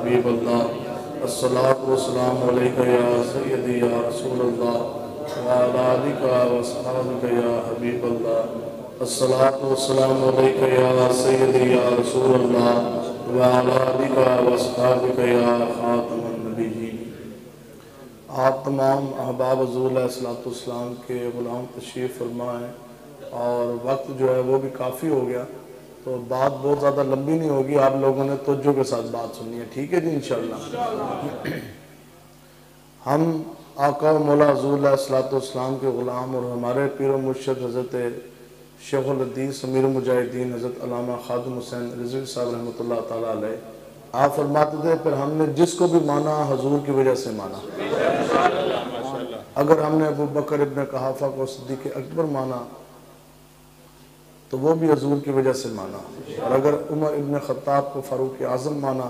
हबीब अल्लाह, अस्सलातु वस्सलामु अलैका या सय्यदी या रसूल अल्लाह, व अला आलिका व अस्हाबिका या हबीब अल्लाह, अस्सलातु वस्सलामु अलैका या सय्यदी या रसूल अल्लाह, व अला आलिका व अस्हाबिका या खातमुन नबिय्यीन। आप तमाम अहबाब हुज़ूर अलैहिस्सलाम के ग़ुलाम तशरीफ़ फरमा हैं और वक्त जो है वो भी काफ़ी हो गया, तो बात बहुत ज़्यादा लंबी नहीं होगी, आप लोगों ने तवज्जो के साथ बात सुननी है, ठीक है जी इंशाअल्लाह। हम आका मौला हुज़ूर अलैहिस्सलाम के ग़ुलाम और हमारे पीर व मुर्शिद हज़रत शेखुल हदीस अमीर मुजाहिदीन हज़रत अल्लामा खादिम हुसैन रिज़वी साहब रहमतुल्लाह तआला अलैह, आप फरमाते थे फिर हमने जिसको भी माना हजूर की वजह से माना। अगर हमने अबू बकर इब्न कहाफ़ा को सिद्दीक़ अकबर माना तो वो भी हजूर की वजह से माना, और अगर उमर इब्न ख़त्ताब को फ़ारूक आज़म माना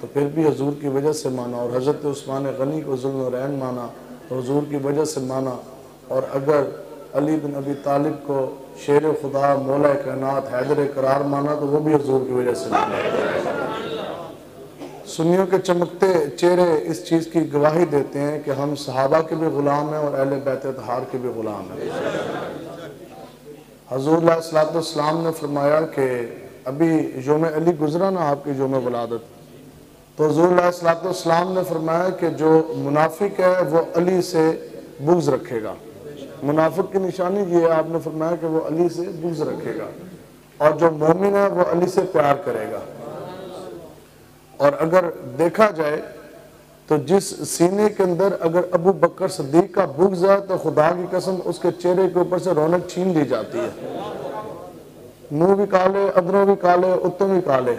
तो फिर भी हजूर की वजह से माना, और हज़रत उस्मान गनी को ज़ुल्नुरैन माना तो हजूर की वजह से माना, और अगर अली बिन अबी तालिब को शेर खुदा मौला कायनात हैदर करार माना तो वो भी हजूर की वजह से माना। सुन्नियों के चमकते चेहरे इस चीज़ की गवाही देते हैं कि हम सहाबा के भी ग़ुलाम हैं और अहले बैत अतहार के भी ग़ुलाम हैं। हज़ूर अलैहिस्सलाम ने फरमाया कि अभी यौम अली गुज़रा ना, आपकी यौम वलादत, तो हज़ूर अलैहिस्सलाम ने फरमाया कि जो मुनाफिक है वो अली से बुग़्ज़ रखेगा। मुनाफिक की निशानी ये है, आपने फरमाया कि वो अली से बुग़्ज़ रखेगा, और जो मोमिन है वो अली से प्यार करेगा। और अगर देखा जाए तो जिस सीने के अंदर अगर अबू बकर सिद्दीक का बुग़्ज़ है तो खुदा की कसम उसके चेहरे के ऊपर से रौनक छीन ली जाती है, मुंह भी काले, अदरों भी काले, उत्तम भी काले।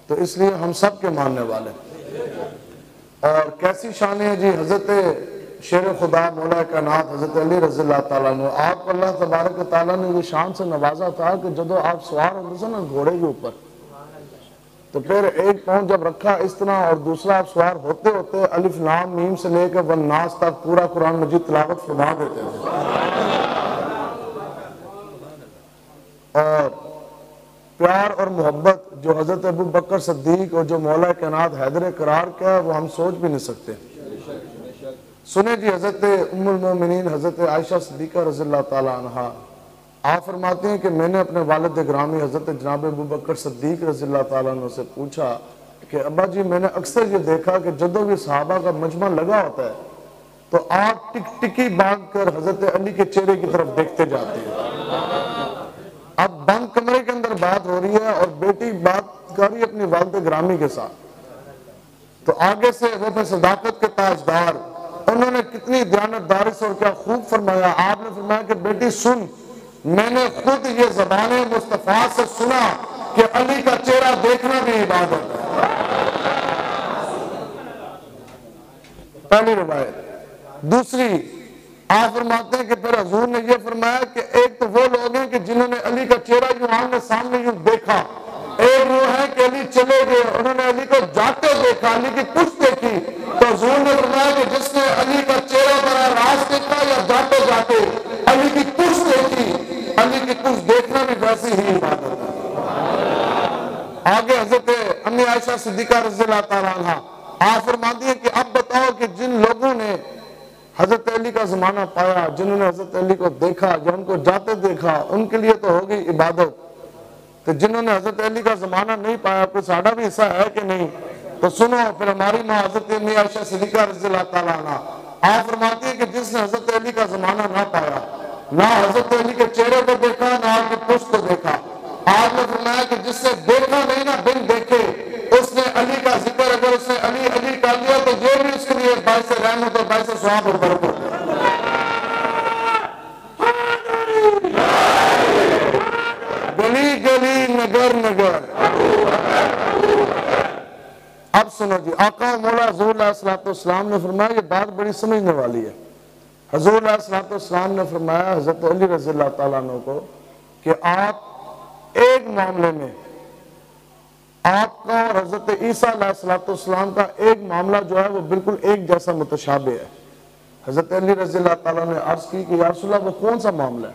तो इसलिए हम सब के मानने वाले। और कैसी शान है जी हज़रत शेर खुदा मौला कायनात हज़रत अली रज़ियल्लाहु ताला अन्हु, आप अल्लाह तबारक व तआला ने ये शान से नवाजा था कि जब आप सवार होते थे ना घोड़े के ऊपर, तो फिर एक पाँव जब रखा इस तरह और दूसरा आप सवार होते होते अलिफ लाम मीम से लेकर वन्नास तक पूरा कुरान मजीद तिलावत फरमा देते थे। और प्यार और मोहब्बत जो हज़रत अबू बकर सिद्दीक और जो मौला कायनात हैदर करार का है वो हम सोच भी नहीं सकते। सुने जी हज़रत उम्मुल मोमिनीन हज़रत आयशा सिद्दीक़ा रज़ियल्लाहु ताला अन्हा, आप फरमाते हैं कि मैंने अपने वालिद ग्रामी हज़रत जनाब अबू बकर सिद्दीक़ रज़ियल्लाहु ताला अन्हु से पूछा कि अब्बा जी मैंने अक्सर ये देखा कि जब भी सहाबा का मजमा लगा होता है तो आप टिक टिकी बांध कर हज़रत अली के चेहरे की तरफ देखते जाते हैं। अब बंद कमरे के अंदर बात हो रही है और बेटी बात कर रही है अपनी वालिद ग्रामी के साथ, तो आगे से वो फिर सदाकत के ताजदार, उन्होंने कितनी दयानतदारी से और क्या खूब फरमाया। आपने फरमाया कि बेटी सुन, मैंने खुद ये ज़बाने मुस्तफ़ा से सुना कि अली का चेहरा देखना भी इबादत है। पहली रिवायत। दूसरी, आप फरमाते हैं कि फिर हजूर ने यह फरमाया कि एक तो वो लोग हैं कि जिन्होंने अली का चेहरा यूं आमने सामने यूं देखा, एक वो है कि अली चले गए उन्होंने अली को जाते देखा, अली की पुष्ट देखी, तो हजूर ने फरमाया कि जिसने अली का चेहरा बड़ा राज देखा या जाते जाते अली की पुष्ट देखी, अली की पुष्ट देखना भी वैसी ही इबादत है। आगे हज़रत अम्मी आयशा सिद्दीक़ा रज़ियल्लाहु ताला अन्हा, आप फरमाती है कि अब बताओ कि जिन लोगों ने हज़रत अली का ज़माना पाया, जिन्होंने हज़रत अली को देखा या उनको जाते देखा, उनके लिए तो हो गई इबादत, तो जिन्होंने हज़रत अली का ज़माना नहीं पाया कोई साड़ा भी हिस्सा है कि नहीं? तो सुनो फिर हमारी माँ हज़रत अम्मी आयशा सिद्दीक़ा रज़ियल्लाहु ताला अन्हा, आप फरमाती है कि जिसने हज़रत अली का ज़माना ना पाया, ना हज़रत अली के चेहरे को देखा ना उनकी पुष्ट को देखा, आपने फरमाया कि जिसने देखा नहीं ना बिन देखे उसने अली का जिक्र अगर उसने अली अली कर लिया तो ये भी उसके लिए बाइस रहमत और बाइस सवाब और बरकत है। गली गली नगर नगर। अब सुनो जी, आका मौला हुज़ूर अलैहिस्सलाम ने फरमाया, ये बात बड़ी समझने वाली है। हुज़ूर अलैहिस्सलाम ने फरमाया हज़रत अली रज़ियल्लाहु ताला अन्हु को कि आप एक मामले में आपका और हज़रत ईसा अलैहिस्सलाम का एक मामला जो है वो बिल्कुल एक जैसा मुतशाबे है। हज़रत अली रज़ियल्लाहु ताला ने अर्ज़ की कि या रसूलल्लाह वो कौन सा मामला है?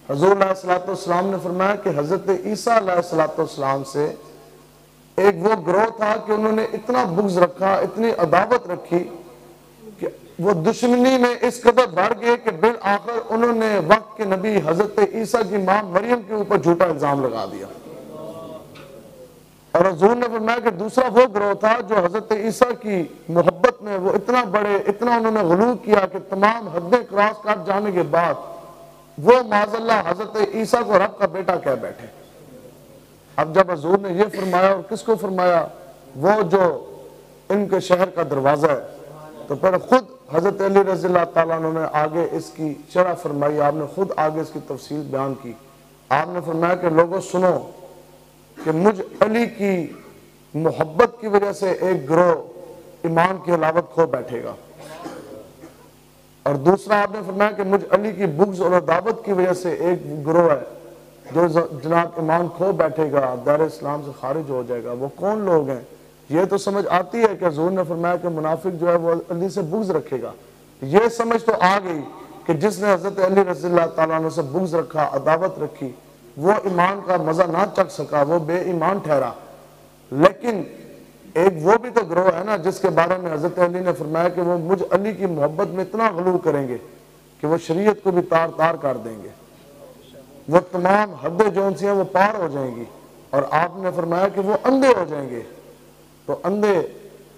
हुज़ूर अलैहिस्सलाम ने फरमाया कि हज़रत ईसा अलैहिस्सलाम से एक वो ग्रोह था कि उन्होंने इतना बुग़्ज़ रखा, इतनी अदावत रखी कि वो दुश्मनी में इस कदर बढ़ गए कि बिल आखिर उन्होंने वक्त के नबी हजरत ईसा की मां मरियम के ऊपर झूठा इल्जाम लगा दिया। और हुजूर ने फरमाया कि दूसरा वो ग्रोह था जो हजरत ईसा की मोहब्बत में वो इतना बड़े, इतना उन्होंने गुलू किया कि तमाम हदें क्रॉस कर जाने के बाद वो माज़अल्लाह हजरत ईसा को रब का बेटा कह बैठे। अब जब हुजूर ने ये फरमाया, और किसको फरमाया, वो जो इनके शहर का दरवाजा है, तो फिर खुद हजरत अली रज़ी अल्लाह ताला अन्हु ने आगे इसकी शरह फरमाई, आपने खुद आगे इसकी तफसील बयान की। आपने फरमाया कि लोगों सुनो कि मुझ अली की मोहब्बत की वजह से एक ग्रोह ईमान की हलावत खो बैठेगा, और दूसरा आपने फरमाया कि मुझ अली की बुग़्ज़ और अदावत की वजह से एक ग्रोह है जो जनाब ईमान खो बैठेगा, दार इस्लाम से खारिज हो जाएगा। वो कौन लोग हैं? ये तो समझ आती है कि हुजूर ने फरमाया कि मुनाफिक जो है वो अली से बुग़्ज़ रखेगा। ये समझ तो आ गई कि जिसने हजरत अली रज़ी अल्लाह ताला अन्हु से बुग़्ज़ रखा, अदावत रखी, वो ईमान का मजा ना चख सका, वो बेईमान ठहरा। लेकिन एक वो भी तो ग्रोह है ना जिसके बारे में हजरत अली ने फरमाया कि वो मुझ अली की मोहब्बत में इतना गुलू करेंगे कि वो शरीयत को भी तार तार कर देंगे, वो तमाम हदें जो उनसे हैं वो पार हो जाएंगी। और आपने फरमाया कि वो अंधे हो जाएंगे। तो अंधे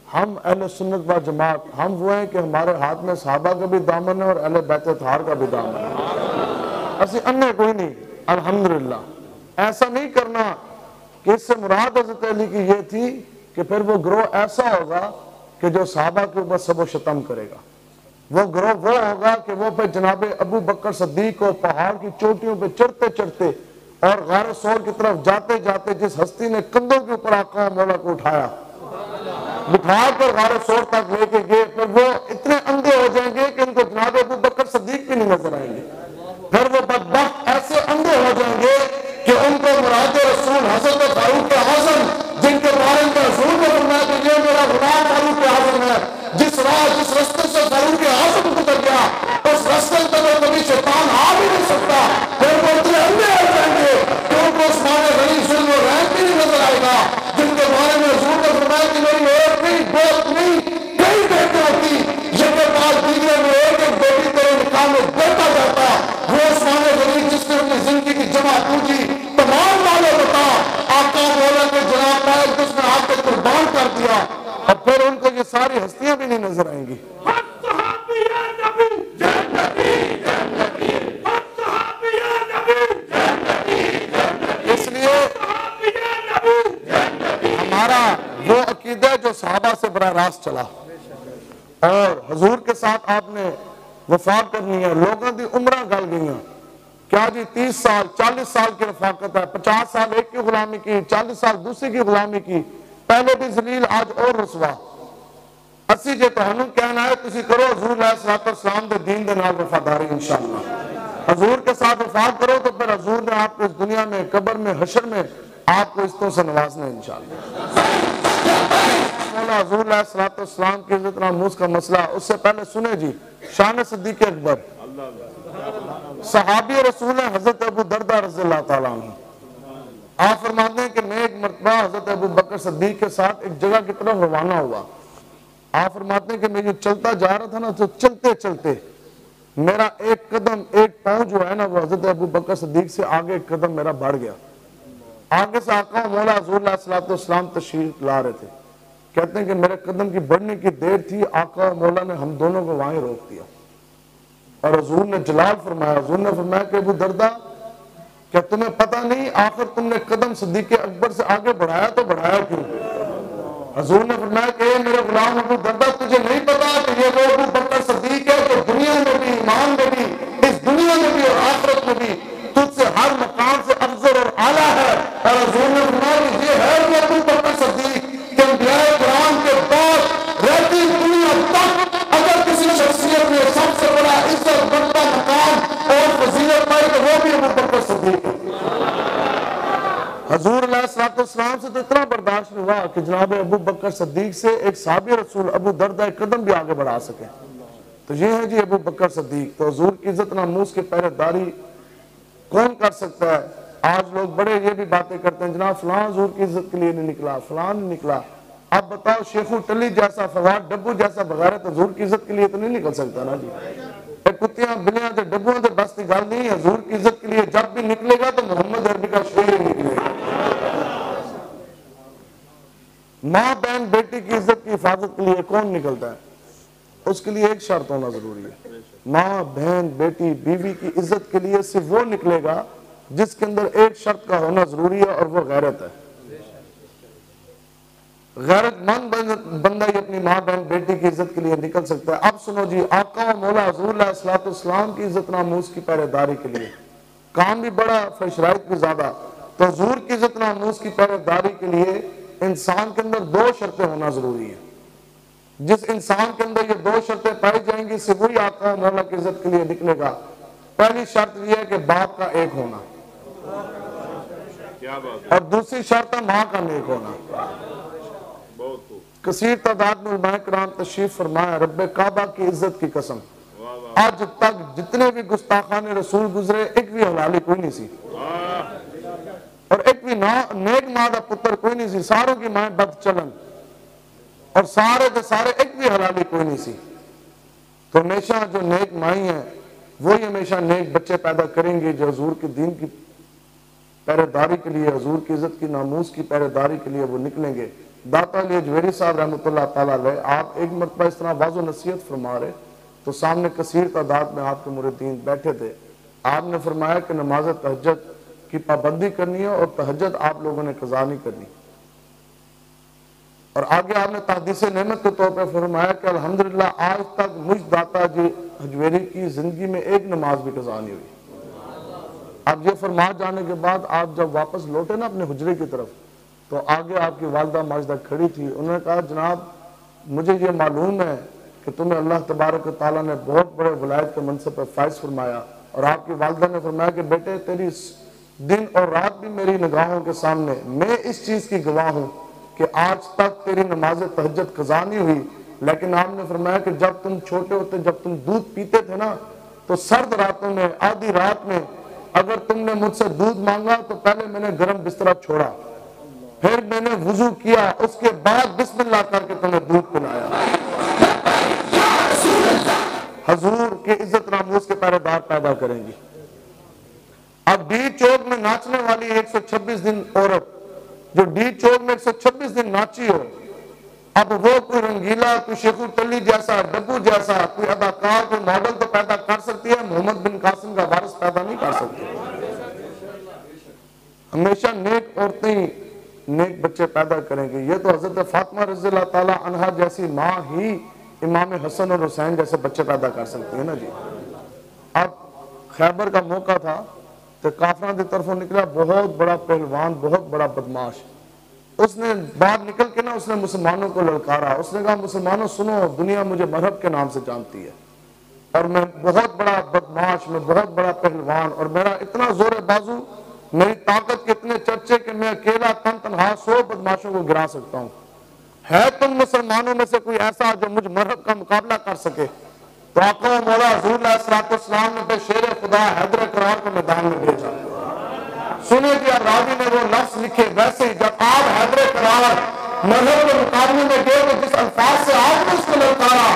हम अहले सुन्नत व जमात, हम वो हैं कि हमारे हाथ में सहाबा का भी दामन है और अहले बैत अतहार का भी दामन है। ऐसे अन्य कोई नहीं, अल्हम्दुलिल्लाह। ऐसा नहीं करना कि इससे मुराद हज़रत अली की ये थी कि फिर वो ग्रोह ऐसा होगा कि जो सहाबा के ऊपर सबो शतम करेगा। वो ग्रोह वो होगा कि वो फिर जनाब अबू बकर सिद्दीक को पहाड़ की चोटियों पे चढ़ते चढ़ते और गारे सौर की तरफ जाते जाते जिस हस्ती ने कंधों के ऊपर आका मौला को उठाया, बिठाकर गारे सौर तक लेके गए, फिर वो इतने अंधे हो जाएंगे कि उनको जनाब अबू बकर सिद्दीक भी नहीं नजर आएंगे। फिर वो बदबख्त ऐसे अंधे हो जाएंगे कि उनको मुराद रसूल हज़रत फारूक आज़म, जिनके बारे में रसूल ने फरमाया कि ये मेरा गुलाम फारूक आज़म है, जिस रास्ते से फारूक आज़म गुजर गया उस रास्ते पर तो कभी शैतान आ भी नहीं सकता। फिर वो इतने अंधे हो जाएंगे कि उनको उस्मान गनी जुल्म और रहम भी नहीं नजर आएगा, जिनके बारे में रसूल ने फरमाया कि मेरी एक नहीं, दो नहीं, कई बेटे होती, जिनके पास दीजिए में एक एक बेटी तेरे निकाह में बेटा जाता, वो उस्मान गनी जिसने अपनी जिंदगी की जमा पूंजी तमाम वाले बता आका मौला के जनाब पाक जिसने आपको कुर्बान कर दिया, और फिर उनको ये सारी हस्तियां भी नहीं नजर आएंगी। इसलिए हमारा वो अकीदा जो सहाबा से बराह रास्त चला, और हुजूर के साथ आपने वफा करनी है। लोगों की उम्र गल गई, क्या जी 30 साल 40 साल की रफाकत है, 50 साल एक की गुलामी की, 40 साल दूसरी की गुलामी की, पहले भी जलील आज और रसवा। असी जे तुहानू कहना है तुसी करो हुजूर अलैहिस्सलाम दे दीन दे नाल वफादारी इंशाअल्लाह। हुजूर के साथ वफा करो तो फिर हुजूर ने आपको इस दुनिया में, कब्र में, हशर में आपको इज्जतों से नवाजना है इंशाअल्लाह। हुजूर अलैहिस्सलाम की इज्जत नामूस का मसला उससे पहले सुने जी शान सिद्दीक़ अकबर सहाबी रसूल है हजरत अबू दरदा रज़ी अल्लाह ताला अन्हु। आप फरमाते हैं कि मैं एक मरतबा हजरत अबू बकर सिद्दीक के साथ एक जगह की तरफ रवाना हुआ। आप फरमाते हैं कि मैं जो चलता जा रहा था ना, तो चलते चलते मेरा एक कदम, एक पाँव जो है ना, वो हजरत अबू बकर सिद्दीक से आगे एक कदम मेरा बढ़ गया। आगे से आका मौला हुजूर अलैहिस्सलाम तशरीफ ला रहे थे। कहते हैं कि मेरे कदम की बढ़ने की देर थी, आका मौला ने हम दोनों को वहीं रोक दिया और हुजूर ने जलाल फरमाया। हुजूर ने फरमाया कि अबू दरदा, क्या तुम्हें पता नहीं आखिर तुमने कदम सिद्दीक़ अकबर से आगे बढ़ाया तो बढ़ाया क्यों? हुजूर ने फरमाया कि मेरे गुलाम अबू दरदा, तुझे नहीं पता कि ये वो अबू बकर सिद्दीक है तो दुनिया में भी, ईमान में भी, इस दुनिया में भी और आखिरत में भी तुझसे हर मकाम से अफजल और आला है। और हुजूर ने फरमाया कि ये है वो अबू बकर सिद्दीक कि अंबियाए किराम के बाद रहती दुनिया तक अगर किसी शख्सियत में सबसे बड़ा इज्जत, बड़ा मकाम और फजीलत पाई तो वो भी अबू बकर सिद्दीक है। हुजूर अलैहिस्सलाम से तो इतना बर्दाश्त हुआ कि जनाब अबू बकर सिद्दीक से एक साहबी रसूल अबू दरदा एक कदम भी आगे बढ़ा सके। तो ये है जी अबू बकर सिद्दीक। तो हुजूर की इज्जत नामूस की पहरेदारी कौन कर सकता है? आज लोग बड़े ये भी बातें करते हैं, जनाब फलां हुजूर की इज्जत के लिए नहीं निकला, फलां नहीं निकला। अब बताओ, शेखू टली जैसा, फवाद डब्बू जैसा बगैरत हजूर की इज्जत के लिए तो नहीं निकल सकता ना जी। कुत्तियां बिलियां ते डब्बुओं ते बस की गल नहीं, हजूर की इज्जत के लिए जब भी निकलेगा तो मोहम्मद अरबी का शेर ही निकलेगा। माँ बहन बेटी की इज्जत की हिफाजत के लिए कौन निकलता है? उसके लिए एक शर्त होना जरूरी है। माँ बहन बेटी बीवी की इज्जत के लिए सिर्फ वो निकलेगा जिसके अंदर एक शर्त का होना जरूरी है, और वो गैरत है। गैरतमंद बंदा ही अपनी माँ बहन बेटी की इज्जत के लिए निकल सकता है। अब सुनो जी, आका व मौला हुज़ूर अलैहिस्सलाम की इज्जत नामूस की पहरेदारी के लिए काम भी बड़ा, फशराइत भी ज्यादा। तो हुज़ूर की इज्जत नामूस की पहरेदारी के लिए इंसान के अंदर दो शर्तें होना जरूरी है। जिस इंसान के अंदर ये दो शर्तें पाई जाएंगी, सिर्फ वही आका व मौला की इज्जत के लिए निकलेगा। पहली शर्त यह है कि बाप का एक होना, और दूसरी शर्त है माँ का नेक होना। कसीर तादाद में उलमाए किराम तशरीफ फरमाया, रब्बे काबा की इज्जत की कसम, आज तक जितने भी गुस्ताखाने रसूल गुजरे, एक भी हलाली कोई नहीं सी, और एक भी नेक मां का पुत्र कोई नहीं सी। सारों की माए बद चलन, और सारे के सारे एक भी हलाली कोई नहीं सी। तो हमेशा जो नेक माई है वही हमेशा नेक बच्चे पैदा करेंगे, जो हजूर के दीन की पहरेदारी के लिए, हजूर की इज्जत की नामूस की पहरेदारी के लिए वो निकलेंगे। दाता अली अजमेरी साहब रहमतुल्लाह ताला अलैह, आप एक मरतबा इस तरह वाज़ो नसीहत फरमा रहे तो सामने कसीर तादाद में आपके मुरीदीन बैठे थे। आपने फरमाया कि नमाज तहज्जुद की पाबंदी करनी है, और तहज्जुद आप लोगों ने कज़ा नहीं करनी। और आगे आपने तहदीस नेमत के तौर पर फरमाया कि अल्हम्दुलिल्लाह आज तक मुझ दाता जी अजमेरी की जिंदगी में एक नमाज भी कज़ा नहीं हुई। अब ये फरमा जाने के बाद आप जब वापस लौटे ना अपने हुजरे की तरफ, तो आगे आपकी वालदा माजदा खड़ी थी। उन्होंने कहा, जनाब मुझे ये मालूम है कि तुम्हें अल्लाह तबारक व तआला ने बहुत बड़े वलायत के मनसब पर फाइज फरमाया। और आपकी वालदा ने फरमाया कि बेटे, तेरी दिन और रात भी मेरी निगाहों के सामने, मैं इस चीज़ की गवाह हूँ कि आज तक तेरी नमाज तहज्जुद कज़ा नहीं हुई। लेकिन आपने फरमाया कि जब तुम छोटे होते, जब तुम दूध पीते थे ना, तो सर्द रातों में, आधी रात में अगर तुमने मुझसे दूध मांगा तो पहले मैंने गर्म बिस्तरा छोड़ा, फिर मैंने वुजू किया, उसके बाद बिस्मिल्लाह करके तुम्हें दूध पिलाया। हजूर के इज्जत नामूस के पहरेदार पैदा करेंगी। अब डी चौक में नाचने वाली 126 दिन औरत, जो डी चौक में 126 दिन नाची हो, अब वो कोई रंगीला, कोई शेखू टली जैसा, डब्बू जैसा कोई अदाकार, कोई मॉडल तो पैदा कर सकती है, मोहम्मद बिन कासिम का वारिस पैदा नहीं कर सकती। हमेशा नेक औरतें नेक बच्चे पैदा करेंगे। ये तो हजरत फातिमा रज़ियल्लाहु ताला अन्हा जैसी माँ ही इमाम हसन और हुसैन जैसे बच्चे पैदा कर सकती है ना जी। अब खैबर का मौका था तो काफिरों की तरफों निकला बहुत बड़ा पहलवान, बहुत बड़ा बदमाश। उसने बाहर निकल के ना, उसने मुसलमानों को ललकारा। उसने कहा, मुसलमानों सुनो, दुनिया मुझे मजहब के नाम से जानती है, और मैं बहुत बड़ा बदमाश, मैं बहुत बड़ा पहलवान, और मेरा इतना जोर बाजू, मेरी ताकत के इतने चर्चे कि मैं अकेला तनहा 100 बदमाशों को गिरा सकता हूँ। है तुम मुसलमानों में से कोई ऐसा जो मुझ मरहब का मुकाबला कर सके? तो आका मौला हुज़ूर अलैहिस्सलाम ने शेर खुदा हैदर करार को मैदान में भेजा। सुने कि रावी ने वो लफ्ज लिखे, वैसे ही जब आप हैदर करार मरहब के मुकाबले में गए तो जिस अल्फाज से आपने उसको ललकारा,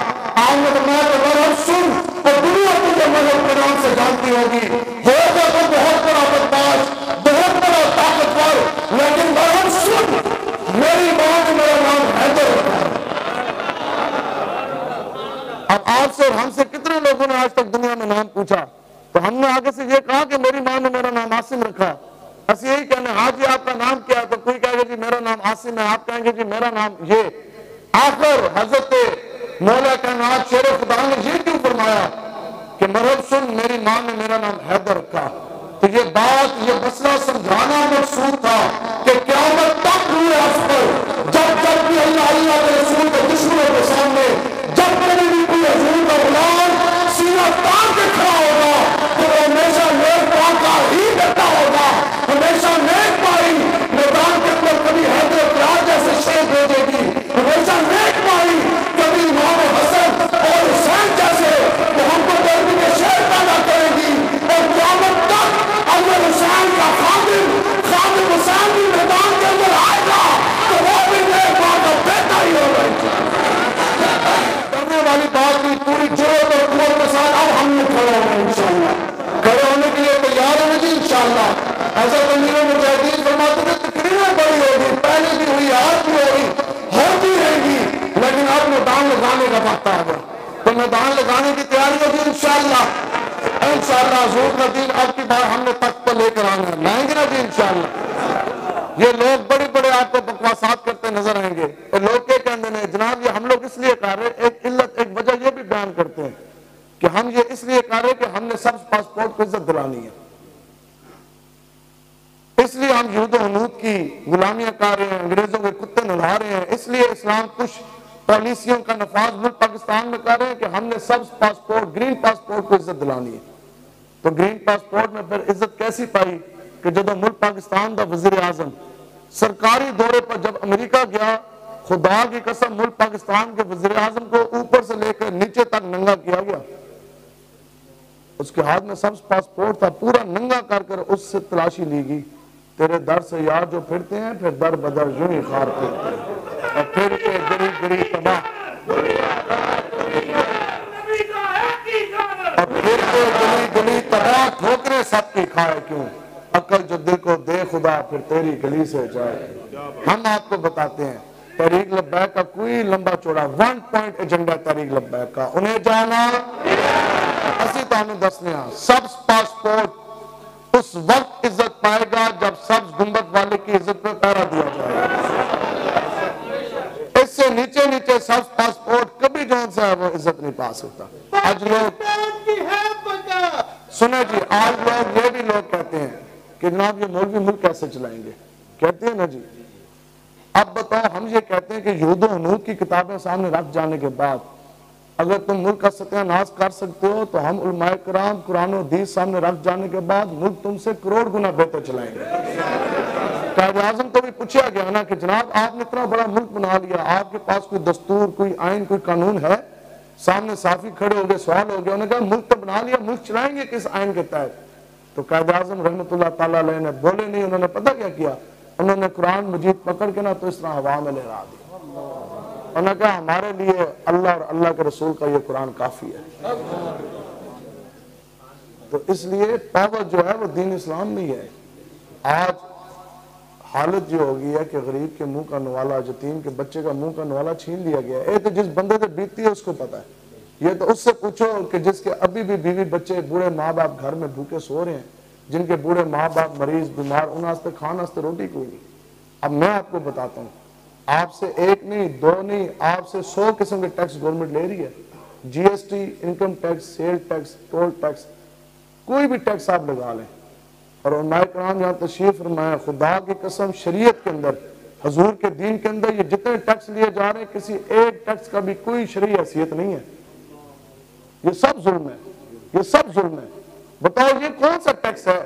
आपने फरमाया कि मरहब सुन, और दुनिया तुझे मरहब के नाम से जानती होगी, होगा तो बहुत बड़ा बदमाश, बहुत बड़ा ताकतवर, लेकिन मरहब सुन, मेरी मां ने मेरा नाम हैदर रखा। अब आपसे और हमसे कितने लोगों ने आज तक दुनिया में नाम पूछा, तो हमने आगे से ये कहा कि मेरी मां ने मेरा नाम आसिम रखा। बस यही कहने, हाँ जी आपका नाम क्या है? तो कोई कहेगा जी मेरा नाम आसिम है, आप कहेंगे जी मेरा नाम ये। आखिर हजरत मौला कायनात शेर खुदा ने ये क्यों फरमाया कि मरहब सुन, मेरी मां ने मेरा नाम हैदर रखा? तो ये बात, ये मसला समझाना मकसूद था कि क़यामत तक हुए अफसर, जब भी अल्लाह के रसूल के दुश्मनों के सामने, जब कभी भी कोई हजूर का गुलाम सीना तान के खड़ा होगा, तो वो हमेशा नेक पाक का ही बेटा होगा, हमेशा नेक पाई मैदान के अंदर कभी हैदर करार जैसे शेर भेजेगी, हमेशा नेक पाई कभी इमाम हसन और हुसैन जैसे मोहम्मद अरबी के शेर पैदा करेगी, और क़यामत तक अमर हुसैन का खातिर मैदान लगाने का वक्त आ गया। तो मैदान लगाने की तैयारी होगी इंशाअल्लाह। इंशाअल्लाह हुजूर का दीन अब की बार हमने तख्त पर लेकर आना है, लाएंगे ना जी इंशाअल्लाह। ये लोग बड़े बड़े आपको बकवासात करते नजर आएंगे। तो लोग क्या कहते हैं जनाब ये हम लोग इसलिए कर रहे, एक इल्लत एक वजह ये भी बयान करते हैं कि हम ये इसलिए कर रहे कि हमने सब पासपोर्ट को इज्जत दिलानी है, इसलिए हम यहूद हनूद की गुलामियां कर रहे हैं, अंग्रेजों के कुत्ते नहला रहे हैं, इसलिए इस्लाम कुछ पॉलिसियों का नफाज मुल्क पाकिस्तान में कर रहे हैं कि हमने सब पासपोर्ट ग्रीन पासपोर्ट को इज्जत दिलानी है। तो ग्रीन पासपोर्ट में फिर इज्जत कैसी पाई कि जब मुल्क पाकिस्तान का वजीर आजम सरकारी दौरे पर जब अमेरिका गया, खुदा की कसम मुल्क पाकिस्तान के वजीर आजम को ऊपर से लेकर नीचे तक नंगा किया गया। उसके हाथ में सब पासपोर्ट था, पूरा नंगा कर कर उससे तलाशी ली गई। तेरे दर से यार जो फिरते हैं फिर दर बदर यूं ही खार फिरते हैं और फिर के गरीब गरीब तबाह और फिर के गली गली तबाह ठोकरे सबकी खाए क्यों, अकल जो दिल को दे खुदा फिर तेरी गली से जाए। हम आपको बताते हैं तहरीक लब्बैक का कोई लंबा चौड़ा 1 पॉइंट एजेंडा तहरीक लब्बैक का, उन्हें जाना असी तानु दसने सब पासपोर्ट उस वक्त इज्जत पाएगा जब सब्ज गुंबद वाले की इज्जत पे पहरा दिया जाएगा। इससे नीचे नीचे सब्ज पासपोर्ट कभी जो सा है वो इज्जत नहीं पा सकता। आज लोग सुने जी, आज लोग ये भी लोग कहते हैं कि जनाब ये मौलवी मुल्क कैसे चलाएंगे, कहते हैं ना जी। अब बताओ हम ये कहते हैं कि यहूद हनूद की किताबें सामने रख जाने के बाद अगर तुम मुल्क का सत्यानाश कर सकते हो तो हम उलमाए कराम कुरान और हदीस सामने रख जाने के बाद मुल्क तुमसे करोड़ गुना बेहतर चलाएंगे। कायदे आज़म को भी पूछा गया ना कि जनाब आपने इतना बड़ा मुल्क बना लिया, आपके पास कोई दस्तूर कोई आइन कोई कानून है? सामने साफी खड़े हो गए, सवाल हो गया, उन्होंने कहा मुल्क तो बना लिया, मुल्क चलाएंगे किस आइन के तहत? तो कायदे आज़म रहमतुल्लाह ताला अलैह ने बोले नहीं, उन्होंने पता क्या किया, उन्होंने कुरान मजीद पकड़ के ना तो इस तरह हवा में लहरा दी। उन्होंने कहा हमारे लिए अल्लाह और अल्लाह के रसूल का ये कुरान काफी है। तो इसलिए पावर जो है वो दीन इस्लाम में ही है। आज हालत जो होगी है कि गरीब के मुंह का नवाला, यतीम के बच्चे का मुंह का नवाला छीन लिया गया है। तो जिस बंदे से बीतती है उसको पता है। ये तो उससे पूछो कि जिसके अभी भी बीवी बच्चे बूढ़े माँ बाप घर में भूखे सो रहे हैं, जिनके बूढ़े माँ बाप मरीज बीमार, उन्हें खाना रोटी कोई नहीं। अब मैं आपको बताता हूँ, आपसे एक नहीं दो नहीं आपसे 100 किस्म के टैक्स गवर्नमेंट ले रही है। GST, income tax, sale tax, toll tax, कोई भी टैक्स आप लगा लें। और उलमाए कराम यहाँ तशरीफ फरमाया, खुदा की कसम शरीयत के अंदर हजूर के दीन के अंदर ये जितने टैक्स लिए जा रहे हैं किसी एक टैक्स का भी कोई शरई हैसियत नहीं है। ये सब जुल्म है, ये सब जुल्म है। बताओ ये कौन सा टैक्स है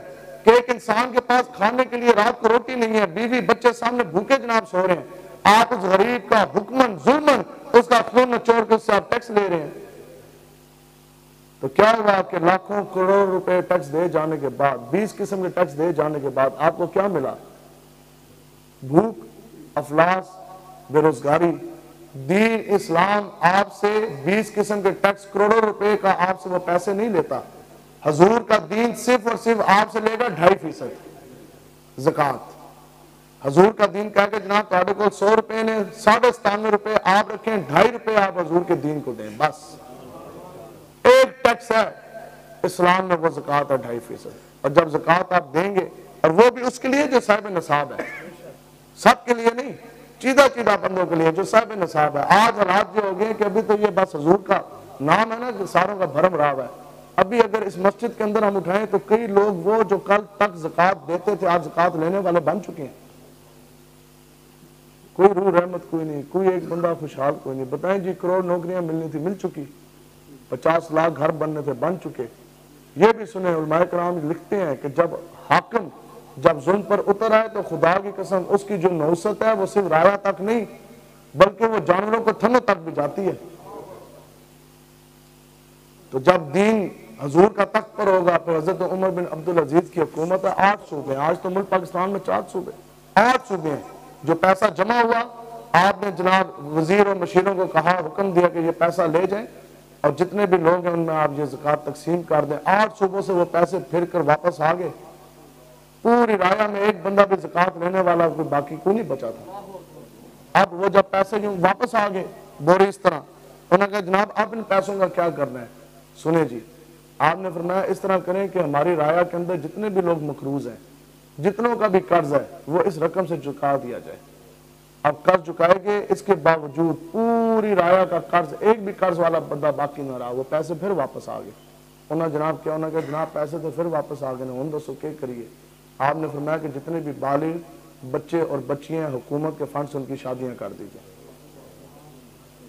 कि एक इंसान के पास खाने के लिए रात को रोटी नहीं है, बीवी बच्चे सामने भूखे जनाब सो रहे हैं, आप उस गरीब का हुक्मन जुल्मन उसका खून निचोड़ के उससे आप टैक्स ले रहे हैं। तो क्या हुआ कि लाखों करोड़ रुपए टैक्स दे जाने के बाद, 20 किस्म के टैक्स दे जाने के बाद आपको क्या मिला? भूख, अफलास, बेरोजगारी। दीन इस्लाम आपसे 20 किस्म के टैक्स करोड़ों रुपए का आपसे वो पैसे नहीं लेता। हजूर का दीन सिर्फ और सिर्फ आपसे लेगा 2.5% ज़कात। हजूर का दीन कह के जनाब ਤੁਹਾਡੇ को 100 रुपए ने 97.5 रुपए आप रखें, 2.5 रुपए आप हजूर के दीन को दें, बस। एक टैक्स है इस्लाम में, वो ज़कात है 2.5%। और जब ज़कात आप देंगे, और वो भी उसके लिए जो साहिब नसाब है, सबके लिए नहीं, चीदा चीदा बंदों के लिए जो साहिब नसाब है। आज हालात जो हो गए कि अभी तो ये बस हजूर का नाम है ना कि सारों का भरम राव है। अभी अगर इस मस्जिद के अंदर हम उठाएं तो कई लोग वो जो कल तक ज़कात देते थे आज ज़कात लेने वाले बन चुके हैं। कोई रूह रहमत कोई नहीं, कोई एक बंदा खुशहाल कोई नहीं। बताएं जी, करोड़ नौकरियां मिलनी थी, मिल चुकी, 50 लाख घर बनने थे, बन चुके। ये भी सुने उलमाए कराम लिखते हैं कि जब हाकिम जब जुल्म पर उतर आए तो खुदा की कसम उसकी जो नौसत है वो सिर्फ राया तक नहीं बल्कि वो जानवरों को थनों तक भी जाती है। तो जब दीन हजूर का तख्त पर होगा, फिर हजरत उमर बिन अब्दुल अजीज की हुकूमत है। 8 सूबे, आज तो मुल्क पाकिस्तान में 4 सूबे, 8 सूबे हैं। जो पैसा जमा हुआ, आपने जनाब वजीर और मशीरों को कहा, हुक्म दिया कि ये पैसा ले जाएं और जितने भी लोग हैं उनमें आप ये ज़कात तकसीम कर दें। 8 सूबों से वो पैसे फिर कर वापस आ गए। पूरी राया में एक बंदा भी ज़कात लेने वाला कोई बाकी कोई नहीं बचा था। अब वो जब पैसे यूं वापस आ गए बोरी इस तरह। उन्होंने कहा जनाब आप इन पैसों का क्या करना है? सुने जी, आपने फरमाया इस तरह करें कि हमारी राया के अंदर जितने भी लोग मकरूज हैं, जितनों का भी कर्ज है, वो इस रकम से चुका दिया जाए। अब कर्ज चुकाएंगे, इसके बावजूद पूरी राया का कर्ज, एक भी कर्ज वाला बंदा बाकी ना रहा, वो पैसे फिर वापस आ गए। उन्होंने जनाब क्या, उन्होंने कहा जनाब पैसे तो फिर वापस आ गए, उन दसो क्या करिए? आपने फरमाया कि जितने भी बालिग बच्चे और बच्चियां हुकूमत के फंड से उनकी शादियां कर दीजिए।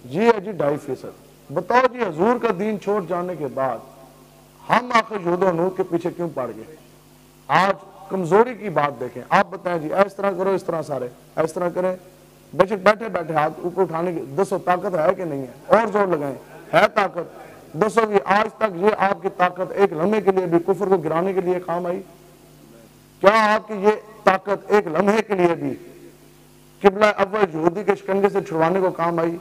जी है जी 2.5%। बताओ जी, हजूर का दीन छोड़ जाने के बाद हम आखिर यहूद नूर के पीछे क्यों पड़ गए? आज कमजोरी की बात देखें। आप बताएं जी, इस तरह करो, इस तरह सारे इस तरह करें, बेशक बैठे बैठे हाथ ऊपर उठाने की दसो ताकत है कि नहीं है? और जोर लगाएं, है ताकत? दसो भी आज तक ये आपकी ताकत एक लम्हे के लिए भी कुफर को गिराने के लिए काम आई? क्या आपकी ये ताकत एक लम्हे के लिए भी किबला अव्वल यहूदी के शिकंजे से छुड़वाने को काम आई?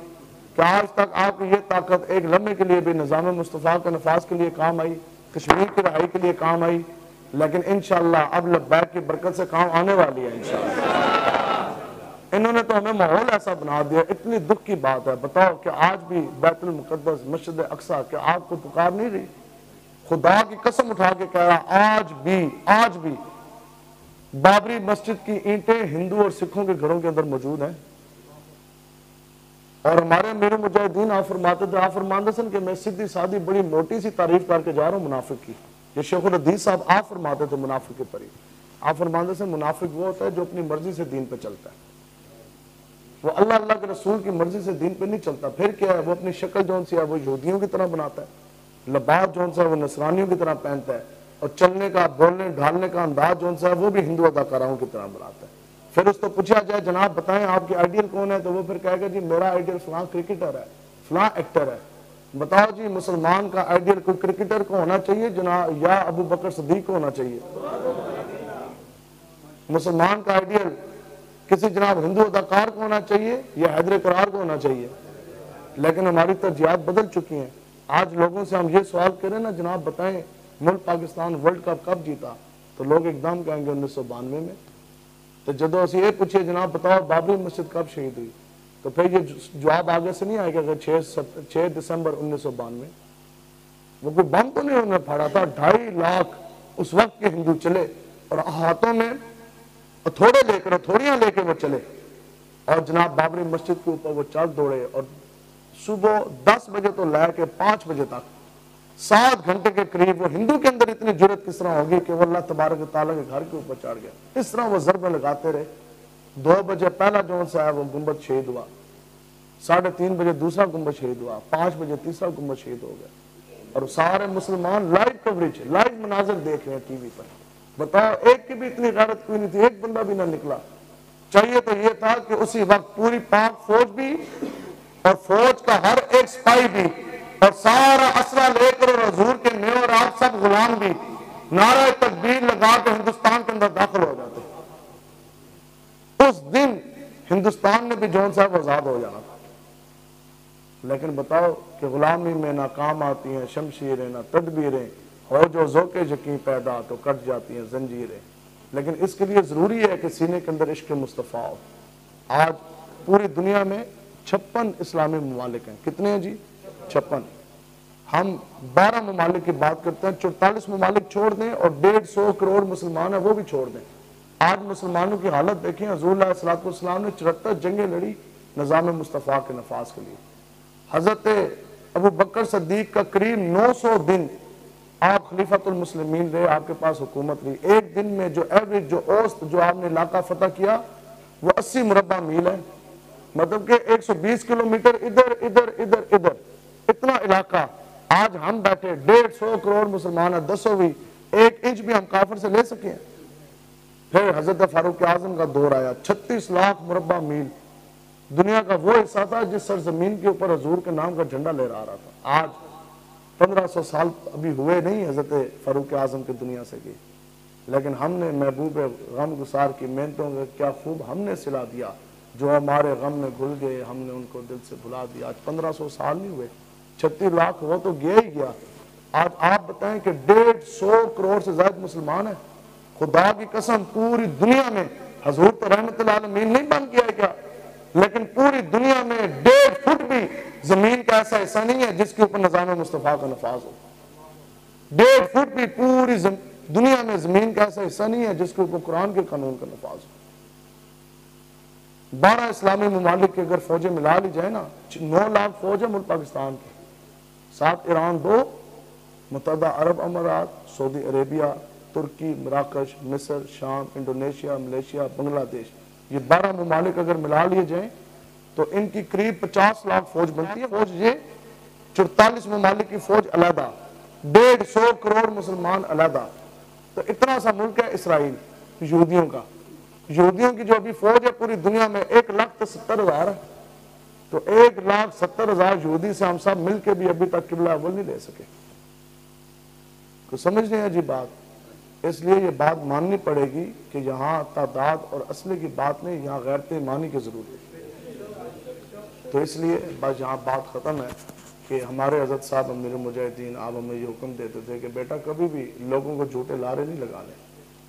क्या आज तक आपकी ये ताकत एक लम्हे के लिए भी निज़ाम मुस्तफ़ा के नफाज के लिए काम आई, कश्मीर की रहाई के लिए काम आई? लेकिन इंशाअल्लाह अब लब्बैक की बरकत से काम आने वाली है इंशाअल्लाह। इन्होंने तो हमें माहौल ऐसा बना दिया, इतनी दुख की बात है। बताओ कि आज भी बैतुल मुक़द्दस मस्जिद अक्सा क्या आपको पुकार नहीं रही? खुदा की कसम उठा के कह रहा, आज भी बाबरी मस्जिद की ईंटें हिंदू और सिखों के घरों के अंदर मौजूद हैं। और हमारे अमीर मुजाहिदीन आप फरमाते थे, आप फरमाते थे कि मैं सीधी सादी बड़ी मोटी सी तारीफ करके जा रहा हूँ मुनाफिक की। ये शेखुल हदीस साहब आप फरमाते थे मुनाफिक की तारीफ। आप फरमाते थे मुनाफिक वो होता है जो अपनी मर्जी से दीन पे चलता है, वो अल्लाह अल्लाह के रसूल की मर्जी से दीन पे नहीं चलता। फिर क्या है, वो अपनी शक्ल जौन सी है वो यहूदियों की तरह बनाता है, लिबास जौन सा है वो नसरानियों की तरह पहनता है, और चलने का बोलने ढालने का अंदाज जौन सा है वो भी हिंदू अदाकाराओं की तरह बनाता है। फिर उसको पूछा जाए जनाब बताएं आपकी आइडियल कौन है, तो वो फिर कहेगा जी मेरा आइडियल फलां क्रिकेटर है, फलां एक्टर है। बताओ जी मुसलमान का आइडियल कोई क्रिकेटर को होना चाहिए जनाब या अबू बकर सदीक को होना चाहिए? मुसलमान का आइडियल किसी जनाब हिंदू अदाकार को होना चाहिए या हैदर करार को होना चाहिए? लेकिन हमारी तरजीहात बदल चुकी हैं। आज लोगों से हम ये सवाल करें ना जनाब बताएं मुल्क पाकिस्तान वर्ल्ड कप कब जीता, तो लोग एकदम कहेंगे 1992 में। तो जदों असी ये पूछे जनाब बताओ बाबरी मस्जिद कब शहीद हुई, तो फिर ये जवाब आगे से नहीं आएगा कि 6 दिसंबर 1992। वो कोई बम तो नहीं उन्होंने फाड़ा था, 2.5 लाख उस वक्त के हिंदू चले और हाथों में थोड़े लेकर थोड़ियां लेकर वो चले और जनाब बाबरी मस्जिद के ऊपर वो चढ़ दौड़े और सुबह 10 बजे तो लेकर 5 बजे तक 7 घंटे के करीब वो हिंदू के अंदर इतनी जुर्रत किस तरह होगी कि वो अल्लाह तबारक तआला के घर के ऊपर चढ़ गया। इस तरह वो ज़रबे लगाते रहे। 2 बजे पहला जो सा है वो गुंबद शहीद हुआ, 3:30 बजे दूसरा गुंबद शहीद हुआ, 5 बजे तीसरा गुंबद शहीद हो गया। और सारे मुसलमान लाइव कवरेज, लाइव मनाजिर देख रहे हैं टीवी पर। बताओ एक की भी इतनी गैरत कोई नहीं थी, एक बंदा भी ना निकला। चाहिए तो ये था कि उसी वक्त पूरी पाक फौज भी और फौज का हर एक सिपाही भी और सारा असला लेकर और हजूर के मैं और आप सब गुलाम भी नारा तकबीर लगा के हिंदुस्तान के अंदर दाखिल हो जाते। उस दिन हिंदुस्तान में भी जौन साहब आजाद हो जाना था। लेकिन बताओ कि गुलामी में ना काम आती हैं शमशीरें ना तदबीरें, और जो ज़ौक़े यकीन पैदा तो कट जाती हैं जंजीरें। लेकिन इसके लिए ज़रूरी है कि सीने के अंदर इश्क़ मुस्तफ़ा हो। आज पूरी दुनिया में 56 इस्लामी ममालिक हैं। कितने हैं जी? 56। हम 12 ममालिक की बात करते हैं, 44 ममालिक छोड़ दें और 150 करोड़ मुसलमान है वो भी छोड़ दें। आज मुसलमानों की हालत देखें, हुज़ूर अलैहिस्सलातु वस्सलाम ने 74 जंगें लड़ी निज़ाम मुस्तफ़ा के नफाज के लिए। हज़रत अबू बकर सद्दीक का करीब 900 दिन आप खलीफतुल मुस्लिमीन रहे, आपके पास हुकूमत रही। एक दिन में जो एवरेज जो औसत जो आपने इलाका फतह किया वो 80 मुरब्बा मील है, मतलब कि 120 किलोमीटर इधर इधर इधर इधर इतना इलाका। आज हम बैठे 150 करोड़ मुसलमान है, 10 भी 1 इंच भी हम काफिर से ले सके। फिर हजरत फारूक आजम का दौर आया, 36 लाख मुरब्बा मील दुनिया का वो हिस्सा था जिस सरजमीन के ऊपर हजूर के नाम का झंडा लहरा रहा था। आज 1500 साल अभी हुए नहीं हजरत फारूक आजम की दुनिया से गई, लेकिन हमने महबूब गम गुसार की मेहनतों का क्या खूब हमने सिला दिया। जो हमारे गम में घुल गए हमने उनको दिल से भुला दिया। आज 1500 साल नहीं हुए, 36 लाख वो तो गया ही गया। आज आप बताएं कि 150 करोड़ से ज्यादा मुसलमान है। खुदा की कसम पूरी दुनिया में हजूर तो रहमतुल आलमीन नहीं बन गया है क्या, लेकिन पूरी दुनिया में 1.5 फुट भी भी जमीन का ऐसा हिस्सा नहीं है जिसके ऊपर निज़ाम मुस्तफ़ा का नफाज हो। 1.5 फुट भी पूरी दुनिया में जमीन का ऐसा हिस्सा नहीं है जिसके ऊपर कुरान के कानून का नफाज हो। 12 इस्लामी ममालिक की अगर फौजें मिला ली जाए ना, 9 लाख फौज है मुल्क पाकिस्तान की, 7 ईरान, 2 मुत्तहदा अरब अमारात, सऊदी अरेबिया, तुर्की, मराकश, मिस्र, शाम, इंडोनेशिया, मलेशिया, बांग्लादेश, ये 12 ममालिक अगर मिला लिए जाए तो इनकी करीब 50 लाख फौज बनती है। फौज ये 44 ममालिक की फौज अलहदा, 150 करोड़ मुसलमान अलहदा। तो इतना सा मुल्क है इसराइल यहूदियों का। यहूदियों की जो अभी फौज है पूरी दुनिया में 1,70,000 है। तो 1,70,000 यहूदी से हम सब मिलकर भी अभी तक किबला अव्वल नहीं ले सके। तो समझ नहीं है जी बात। इसलिए ये बात माननी पड़ेगी कि यहाँ तादाद और असले की बात नहीं, यहाँ गैरत ईमानी की जरूरत है। तो इसलिए बस यहाँ बात ख़त्म है कि हमारे हज़रत साहब अमीर मुजाहिदीन आप हमें ये हुक्म देते थे कि बेटा कभी भी लोगों को झूठे लारे नहीं लगाने।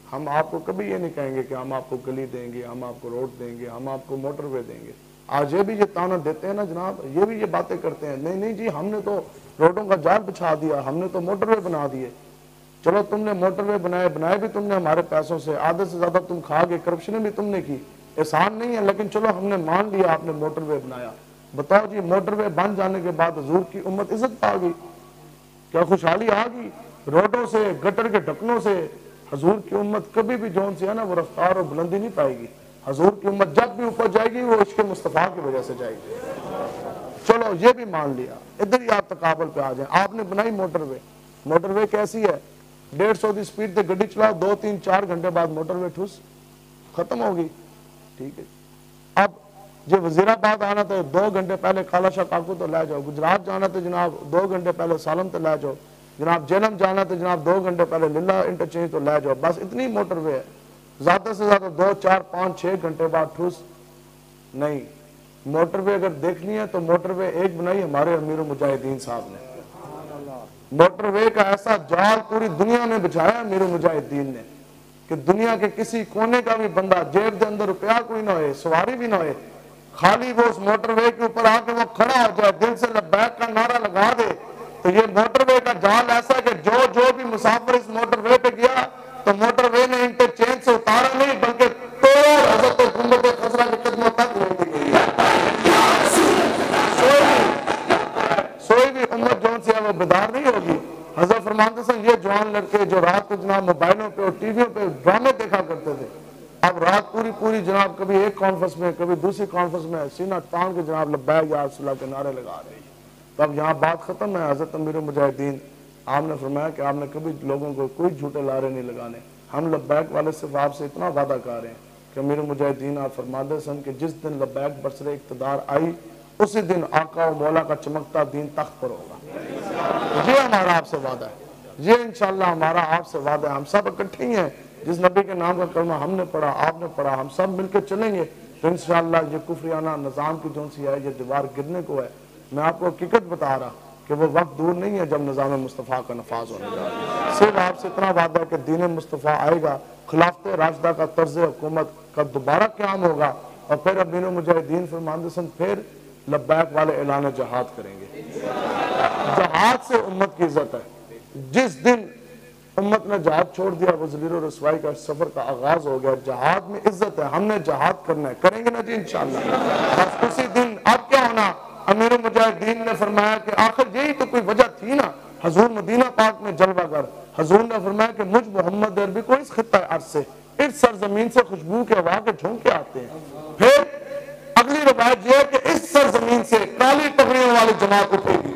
हम आपको कभी ये नहीं कहेंगे कि हम आपको गली देंगे, हम आपको रोड देंगे, हम आपको मोटरवे देंगे। आज ये भी ये ताना देते हैं ना जनाब, ये भी ये बातें करते हैं, नहीं नहीं जी हमने तो रोडों का जाल बिछा दिया, हमने तो मोटरवे बना दिए। चलो तुमने मोटरवे बनाए भी तुमने हमारे पैसों से, आधे से ज्यादा तुम खा गए, करप्शन भी तुमने की, एहसान नहीं है, लेकिन चलो हमने मान लिया आपने मोटरवे बनाया। बताओ जी मोटरवे बन जाने के बाद हुजूर की उम्मत इज्जत पा गई, क्या खुशहाली आ गई? रोडों से, गटर के ढक्कनों से हुजूर की उम्मत कभी भी जौन सी है ना वो रफ्तार और बुलंदी नहीं पाएगी। हुजूर की उम्मत जब भी ऊपर जाएगी वो इश्क़ मुस्तफ़ा की वजह से जाएगी। चलो ये भी मान लिया, इधर ही आप तकाबल पे आ जाए। आपने बनाई मोटरवे, मोटरवे कैसी है? 150 की स्पीड से गड्डी चलाओ, 2-3-4 घंटे बाद मोटरवे ठुस खत्म होगी। ठीक है, अब जब वजीराबाद आना तो 2 घंटे पहले काला शाह काकू तो ले जाओ, गुजरात जाना तो जनाब 2 घंटे पहले सालम तो ले जाओ, जनाब जेलम जाना तो जनाब 2 घंटे पहले लीला इंटरचेंज तो ले जाओ। बस इतनी मोटरवे है, ज्यादा से ज्यादा 2-4-5-6 घंटे बाद ठुस नहीं। मोटरवे अगर देखनी है तो मोटरवे एक बनाई हमारे अमीर मुजाहिदीन साहब ने। मोटरवे का ऐसा जाल पूरी दुनिया में बिछाया अमीर मुजाहिदीन ने कि दुनिया के किसी कोने का भी बंदा जेब के अंदर रुपया कोई ना हो, सवारी भी ना हो, खाली वो उस मोटरवे के ऊपर आके वो खड़ा हो जाए, दिल से लब्बैक का नारा लगा दे। तो ये मोटरवे का जाल ऐसा कि जो भी मुसाफिर इस मोटरवे पे गया तो मोटरवे ने इंटरचेंज से उतारा नहीं बल्कि तोड़ हज़रत गुंबद खजरा के कदमों तक ले गई। सोई भी उम्मत जौन सी है वो बेदार नहीं होगी। हज़रत फरमाते हैं ये जवान लड़के जो रात को जनाब मोबाइलों पे और टीवियों पे ड्रामे देखा करते थे, अब रात पूरी जनाब कभी एक कॉन्फ्रेंस में कभी दूसरी कॉन्फ्रेंस में सीना तान के जनाब लब्बैक या रसूलुल्लाह के नारे लगा रहे हैं। तो अब यहाँ बात खत्म है। हज़रत अमीर मुजाहिदीन आपने फरमाया कि आपने कभी लोगों को कोई झूठे लारे नहीं लगाने। हम लब्बैक वाले सिर्फ आपसे इतना वादा कर रहे हैं कि अमीर मुजाहिदीन आप फरमाते सन कि जिस दिन लब्बैक बरसरे इक़्तिदार आई उसी दिन आका और मौला का चमकता दीन तख्त पर होगा। ये हमारा आपसे वादा है, ये इंशाअल्लाह हमारा आपसे वादा है। हम सब इकट्ठे ही हैं, जिस नबी के नाम का कलमा हमने पढ़ा, आपने पढ़ा, हम सब मिलकर चलेंगे तो इंशाअल्लाह ये कुफरियाना निज़ाम की जो सी है ये दीवार गिरने को है। मैं आपको हकीकत बता रहा कि वो वक्त दूर नहीं है जब निज़ाम मुस्तफ़ा का नफाज होने जा रहा है। सिर्फ आपसे इतना वादा है कि दीन मुस्तफ़ा आएगा, खिलाफत राशिदा का तर्ज हुकूमत का दोबारा क़याम होगा और फिर अमीर मुजाहिदीन फरमाते सन फिर लब्बैक वाले ऐलान जहाद करेंगे। जहाद से उम्मत की इज्जत है। जिस दिन उम्मत ने जहाद छोड़ दिया वो ज़लील और रसवाई का सफर का आगाज हो गया। जहाद में इज्जत है, हमने जहाद करना है, करेंगे ना जी इंशाअल्लाह। बस उसी दिन अब क्या होना, अमीर मुजाहिदीन ने फरमाया कि आखिर यही तो कोई वजह थी ना, हजूर मदीना पाक में जलवा कर हजूर ने फरमाया कि मुझ मोहम्मद अरबी को इस खित्ता अर्ज़ से, इस सरजमीन से खुशबू के हवा के झोंके आते हैं। फिर अगली रवायत यह है कि इस सरजमीन से काली पगड़ियों वाली जमात उठेगी।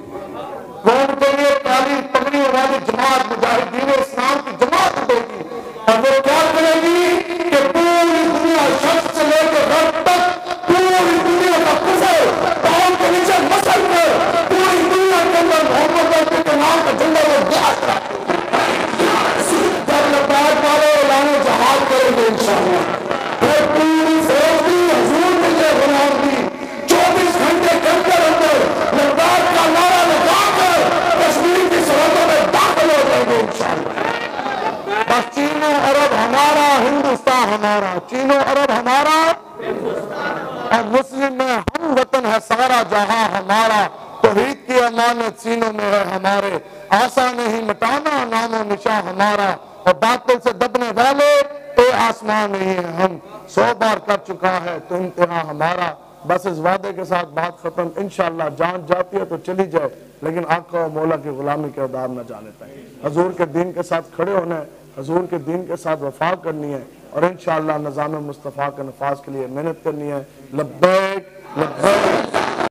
कौन उठेगी? काली पगड़ियों वाली जमात, मुजाहिदीन इस्लाम की जमात उठेगी। और वो क्या करेगी कि पूरी दुनिया शर्क से लेकर गर्द तक पूरी दुनिया का कुफर पांव के नीचे मसल कर पूरी दुनिया के अंदर मोहम्मद अरबी के नाम का झंडा वो गाज रहा है। जब लब्बैक वाले ऐलान जहाद करेंगे इंशाअल्लाह, फिर पूरी फौज भी हजूर के लिए गुलाम भी 24 घंटे के अंदर अंदर लद्दाख का नारा लगाकर कश्मीर की सरहदों में दाखिल हो जाएंगे इंशाअल्लाह। बस चीनो अरब हमारा, हिंदुस्तान हमारा, चीनो अरब हमारा और मुस्लिम में हम वतन है सारा जहां हमारा। बातिल से दबने वाले ये आसमान नहीं है। हम 100 बार कर चुका है तो इम्तिहा हमारा, बस इस वादे के साथ बात खत्म। इंशाअल्लाह जान जाती है तो चली जाए, लेकिन आका और मौला की गुलामी के अदाब न जाने पाए। हजूर के दीन के साथ खड़े होना है, हजूर के दीन के साथ वफा करनी है और इंशाअल्लाह निज़ाम मुस्तफ़ा के नफाज के लिए मेहनत करनी है। लब्बैक लब्बैक